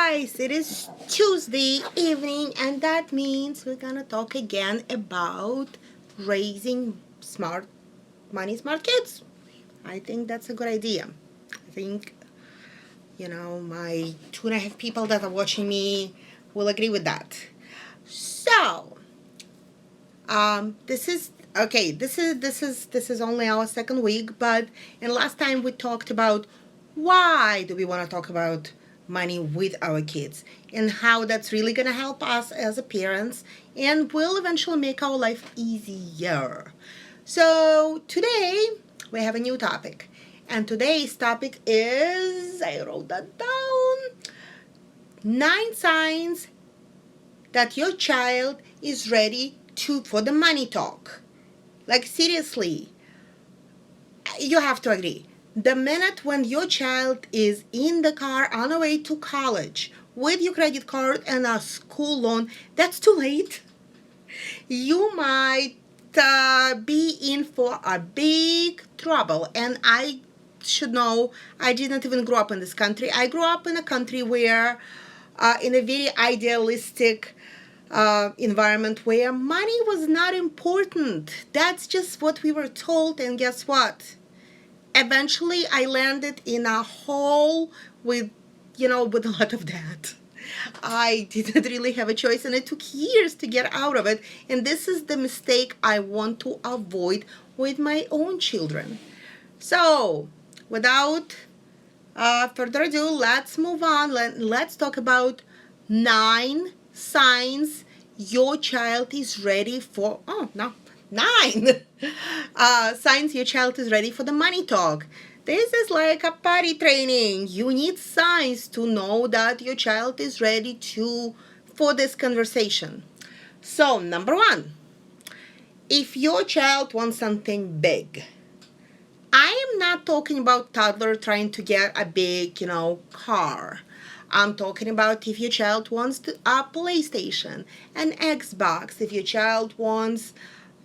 guys, it is Tuesday evening, and that means we're gonna talk again about raising smart kids. I think that's a good idea. I think, my 2.5 people that are watching me will agree with that. So, this is okay. This is only our second week, but and last time we talked about why do we want to talk about money with our kids and how that's really going to help us as a parents and will eventually make our life easier. So today we have a new topic, and today's topic is, I wrote that down, 9 signs that your child is ready for the money talk. Like, seriously, you have to agree. The minute when your child is in the car on the way to college with your credit card and a school loan, that's too late. You might be in for a big trouble. And I should know, I didn't even grow up in this country. I grew up in a country where, in a very idealistic environment where money was not important. That's just what we were told, and guess what? Eventually, I landed in a hole with a lot of debt. I didn't really have a choice, and it took years to get out of it. And this is the mistake I want to avoid with my own children. So, without further ado, let's move on. Let's talk about 9 signs your child is ready for. Oh, no, 9 signs your child is ready for the money talk. This is like a potty training. You need signs to know that your child is ready for this conversation. So, number 1, if your child wants something big. I am not talking about toddler trying to get a big, car. I'm talking about if your child wants a PlayStation, an Xbox, if your child wants,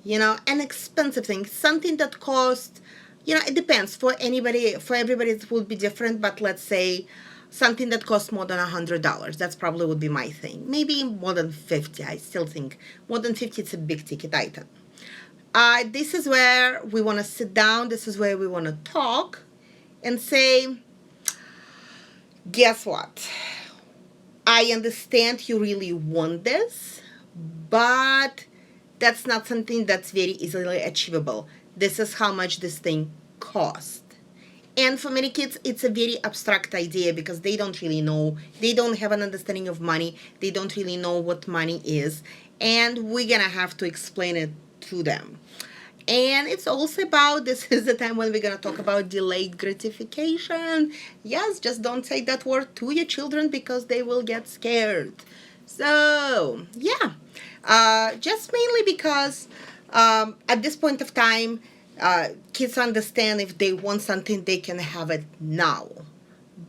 an expensive thing, something that costs, it depends. For everybody it would be different, but let's say something that costs more than $100. That's probably would be my thing. Maybe more than 50. I still think more than 50 it's a big ticket item. This is where we want to sit down. This is where we want to talk and say, guess what? I understand you really want this, but that's not something that's very easily achievable. This is how much this thing costs. And for many kids, it's a very abstract idea because they don't really know. They don't have an understanding of money. They don't really know what money is. And we're going to have to explain it to them. And it's also about, this is the time when we're going to talk about delayed gratification. Yes, just don't say that word to your children because they will get scared. So, yeah, just mainly because at this point of time, kids understand if they want something, they can have it now.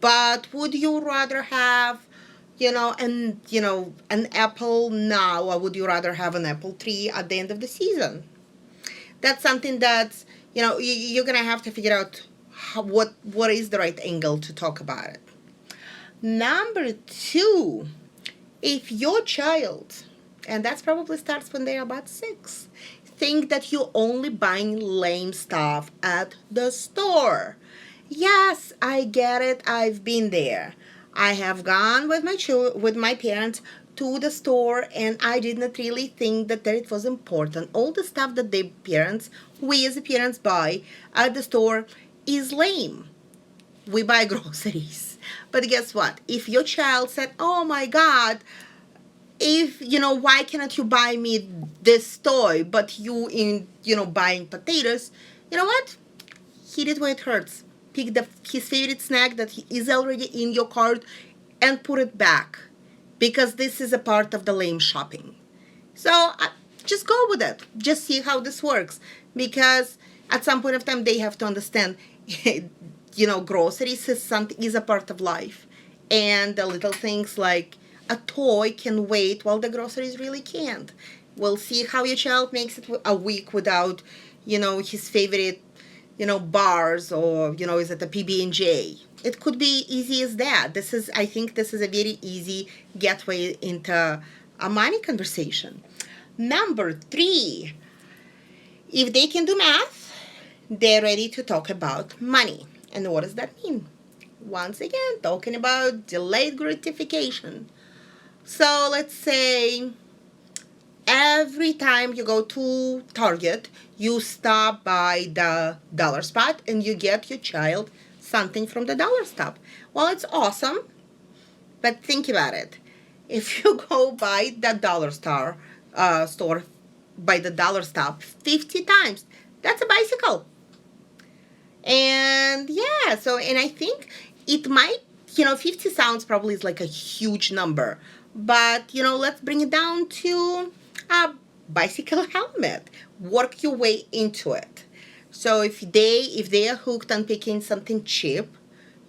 But would you rather have an apple now, or would you rather have an apple tree at the end of the season? That's something that, you're going to have to figure out what is the right angle to talk about it. Number 2, if your child, and that probably starts when they're about 6, think that you're only buying lame stuff at the store. Yes, I get it. I've been there. I have gone with my parents to the store, and I did not really think that it was important. All the stuff that we as parents buy at the store is lame. We buy groceries. But guess what? If your child said, oh my God, why cannot you buy me this toy, but buying potatoes, you know what? Hit it where it hurts. Pick his favorite snack that is already in your cart and put it back, because this is a part of the lame shopping. So just go with it. Just see how this works, because at some point of time they have to understand, groceries is a part of life, and the little things like a toy can wait while the groceries really can't. We'll see how your child makes it a week without, his favorite bars, or, is it a PB&J? It could be easy as that. I think this is a very easy gateway into a money conversation. Number 3, if they can do math, they're ready to talk about money. And what does that mean? Once again, talking about delayed gratification. So let's say every time you go to Target, you stop by the dollar spot and you get your child something from the dollar stop. Well, it's awesome, but think about it. If you go by the store by the dollar stop 50 times, that's a bicycle. And yeah, and I think it might, 50 sounds probably is like a huge number, but let's bring it down to a bicycle helmet. Work your way into it. So if they are hooked on picking something cheap,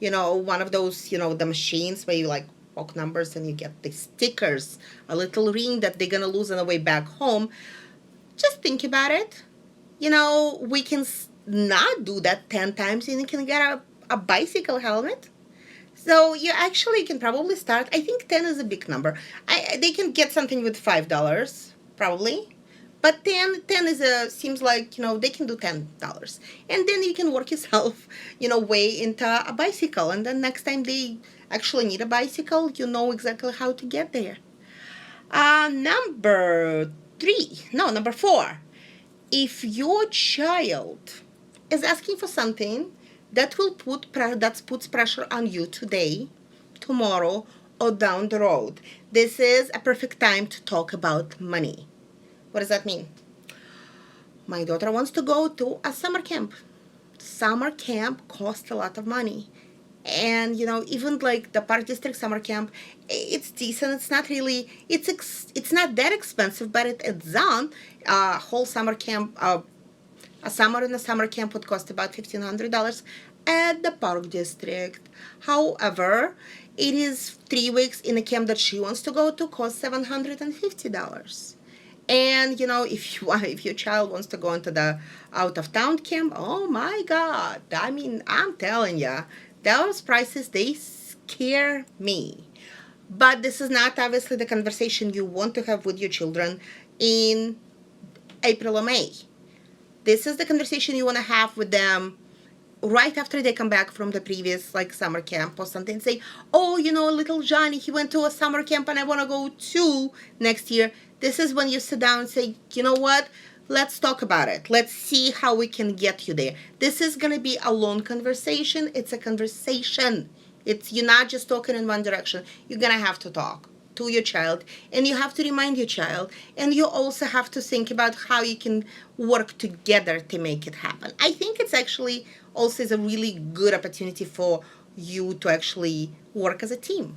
one of those, the machines where you like poke numbers and you get the stickers, a little ring that they're gonna lose on the way back home, just think about it. We can not do that 10 times and you can get a bicycle helmet. So you actually can probably start. I think 10 is a big number. They can get something with $5 probably, but 10 seems like they can do $10, and then you can work yourself way into a bicycle, and then next time they actually need a bicycle, you know exactly how to get there. Number 4. If your child is asking for something that puts pressure on you today, tomorrow, or down the road, this is a perfect time to talk about money. What does that mean? My daughter wants to go to a summer camp. Summer camp costs a lot of money. And even like the Park District summer camp, it's decent. It's not really, it's not that expensive, but it's on. A whole summer camp, a summer in a summer camp would cost about $1,500 at the Park District. However, it is 3 weeks in a camp that she wants to go to, costs $750. And if your child wants to go into the out of town camp, oh my God! I mean, I'm telling you, those prices, they scare me. But this is not obviously the conversation you want to have with your children in April or May. This is the conversation you want to have with them right after they come back from the previous summer camp or something. Say, oh, little Johnny, he went to a summer camp and I want to go too next year. This is when you sit down and say, you know what? Let's talk about it. Let's see how we can get you there. This is going to be a long conversation. It's a conversation. You're not just talking in one direction. You're going to have to talk to your child, and you have to remind your child, and you also have to think about how you can work together to make it happen. I think it's actually also is a really good opportunity for you to actually work as a team.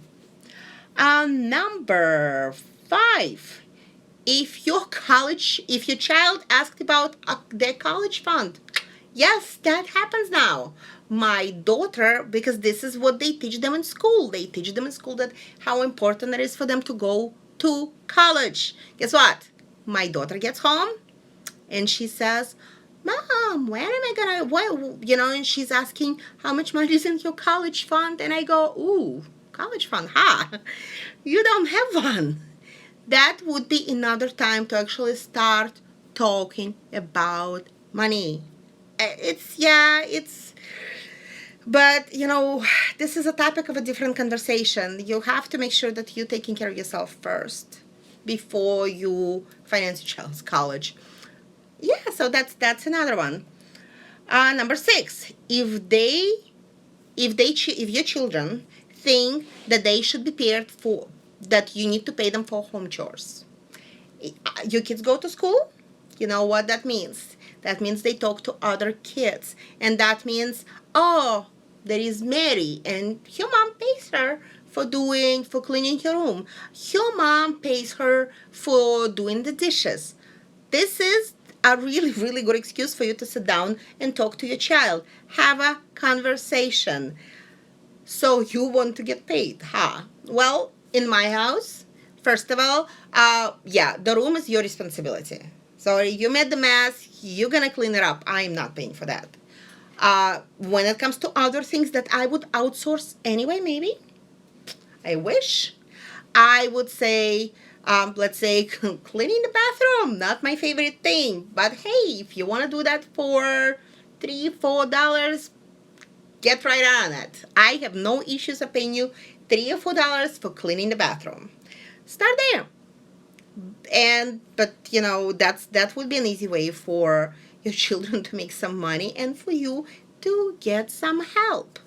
Number 5. If your child asked about their college fund, yes, that happens now. My daughter, because this is what they teach them in school. They teach them in school that how important it is for them to go to college. Guess what? My daughter gets home and she says, Mom, when am I gonna, and she's asking how much money is in your college fund. And I go, ooh, college fund, you don't have one. That would be another time to actually start talking about money. But this is a topic of a different conversation. You have to make sure that you're taking care of yourself first before you finance your child's college. Yeah, so that's another one. Number 6, if your children think that they should be paid for, that you need to pay them for home chores. Your kids go to school? You know what that means? That means they talk to other kids. And that means, oh, there is Mary, and your mom pays her for cleaning your room. Your mom pays her for doing the dishes. This is a really, really good excuse for you to sit down and talk to your child. Have a conversation. So you want to get paid, huh? Well, in my house, first of all, the room is your responsibility. So you made the mess, you're gonna clean it up. I'm not paying for that. When it comes to other things that I would outsource anyway, maybe, I wish, I would say, let's say, cleaning the bathroom, not my favorite thing. But hey, if you want to do that for $3, $4, get right on it. I have no issues of paying you $3 or $4 for cleaning the bathroom. Start there. And but that would be an easy way for your children to make some money and for you to get some help.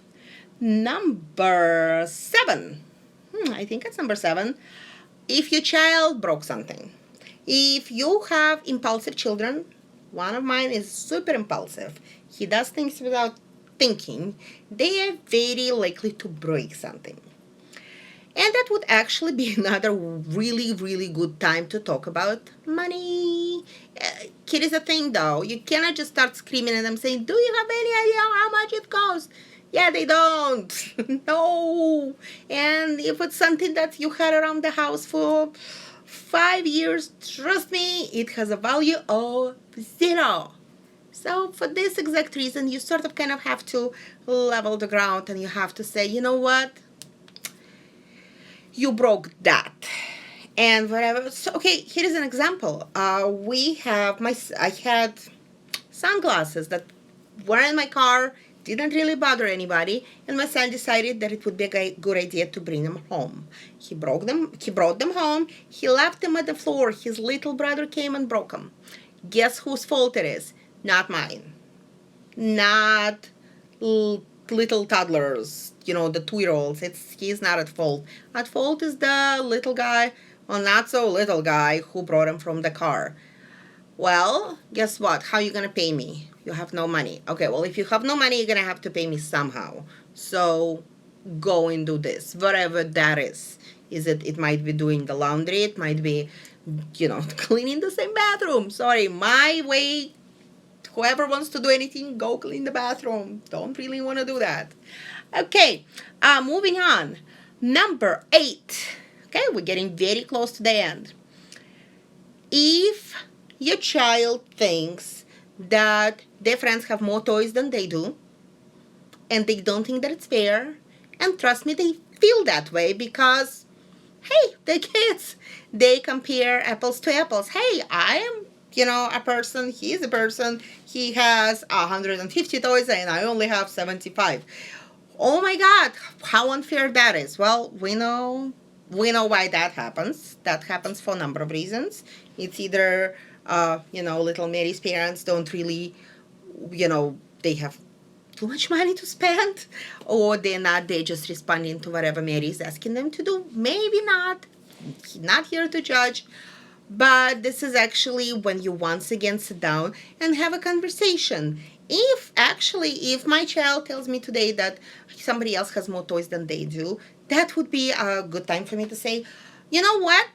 Number 7. I think it's number 7. If your child broke something. If you have impulsive children, one of mine is super impulsive. He does things without thinking. They are very likely to break something. And that would actually be another really, really good time to talk about money. Kid is a thing though. You cannot just start screaming at them saying, "Do you have any idea how much it costs?" Yeah, they don't. No. And if it's something that you had around the house for 5 years, trust me, it has a value of 0. So for this exact reason, you sort of kind of have to level the ground and you have to say, you know what? You broke that. And whatever. So, okay, here is an example. I had sunglasses that were in my car, didn't really bother anybody, and my son decided that it would be a good idea to bring them home. He brought them home, he left them at the floor, his little brother came and broke them. Guess whose fault it is? Not mine. Not little toddlers, the 2-year-olds. He's not at fault. At fault is the little guy, or not so little guy, who brought him from the car. Well, guess what? How are you gonna pay me? You have no money. Okay, well, if you have no money, you're gonna have to pay me somehow. So go and do this, whatever that is. It might be doing the laundry, it might be, cleaning the same bathroom. Sorry, my way. Whoever wants to do anything, go clean the bathroom. Don't really want to do that. Okay, moving on. Number 8. Okay, we're getting very close to the end. If your child thinks that their friends have more toys than they do, and they don't think that it's fair, and trust me, they feel that way because, hey, they're kids. They compare apples to apples. Hey, I am a person, he's a person, he has 150 toys and I only have 75. Oh my God, how unfair that is. Well, we know why that happens. That happens for a number of reasons. It's either, little Mary's parents don't really, they have too much money to spend, or they're just responding to whatever Mary is asking them to do. Maybe not. Not here to judge. But this is actually when you once again sit down and have a conversation. If my child tells me today that somebody else has more toys than they do, that would be a good time for me to say, you know what?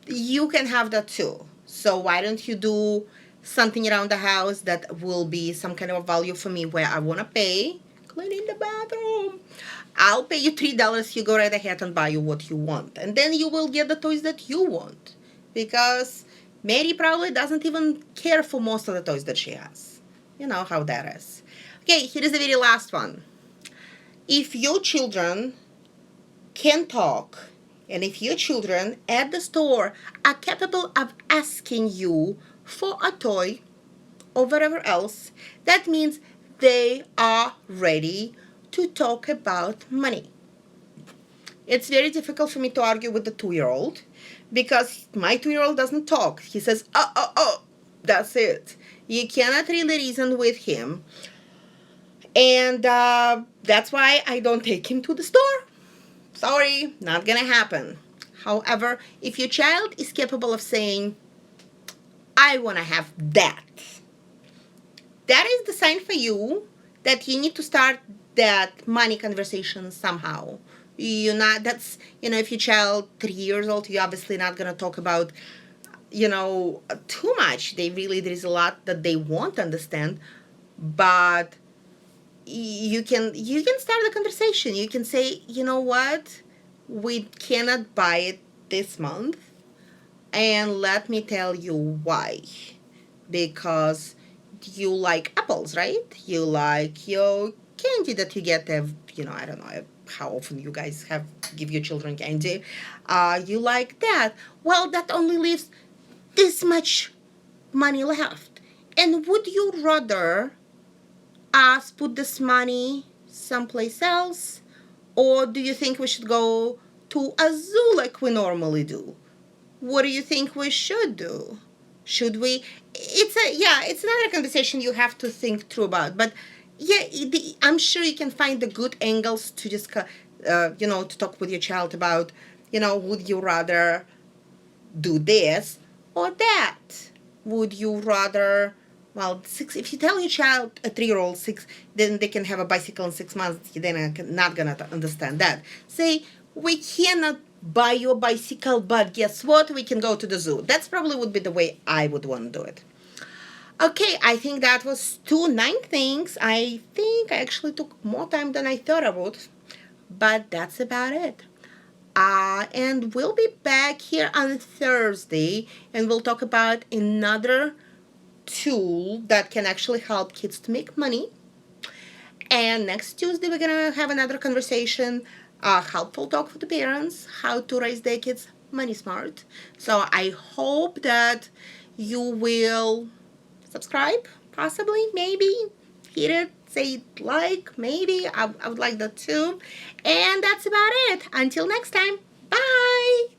You can have that too. So why don't you do something around the house that will be some kind of value for me where I want to pay cleaning the bathroom. I'll pay you $3. You go right ahead and buy you what you want. And then you will get the toys that you want. Because Mary probably doesn't even care for most of the toys that she has. You know how that is. Okay, here is the very last one. If your children can talk, and if your children at the store are capable of asking you for a toy or whatever else, that means they are ready to talk about money. It's very difficult for me to argue with the 2-year-old because my 2-year-old doesn't talk. He says, oh, that's it. You cannot really reason with him. And that's why I don't take him to the store. Sorry, not gonna happen. However, if your child is capable of saying, I wanna have that, that is the sign for you that you need to start that money conversation somehow. If your child 3 years old, you're obviously not going to talk about, too much. There is a lot that they won't understand, but you can start the conversation. You can say, you know what, we cannot buy it this month, and let me tell you why. Because you like apples, right? You like your candy that you get, I don't know how often you guys have give your children candy. You like that. Well, that only leaves this much money left. And would you rather us put this money someplace else? Or do you think we should go to a zoo like we normally do? What do you think we should do? Should we? It's another conversation you have to think through about. But yeah, I'm sure you can find the good angles to discuss, to talk with your child about, would you rather do this or that? Would you rather, well, if you tell your child, a 3-year-old, then they can have a bicycle in 6 months, they're not going to understand that. Say, we cannot buy you a bicycle, but guess what? We can go to the zoo. That's probably would be the way I would want to do it. Okay, I think that was 2 9 things. I think I actually took more time than I thought I would, but that's about it. And we'll be back here on Thursday, and we'll talk about another tool that can actually help kids to make money. And next Tuesday, we're going to have another conversation, helpful talk for the parents, how to raise their kids money smart. So I hope that you will subscribe, possibly, maybe, hit it, say like, maybe. I would like that too. And that's about it. Until next time, bye.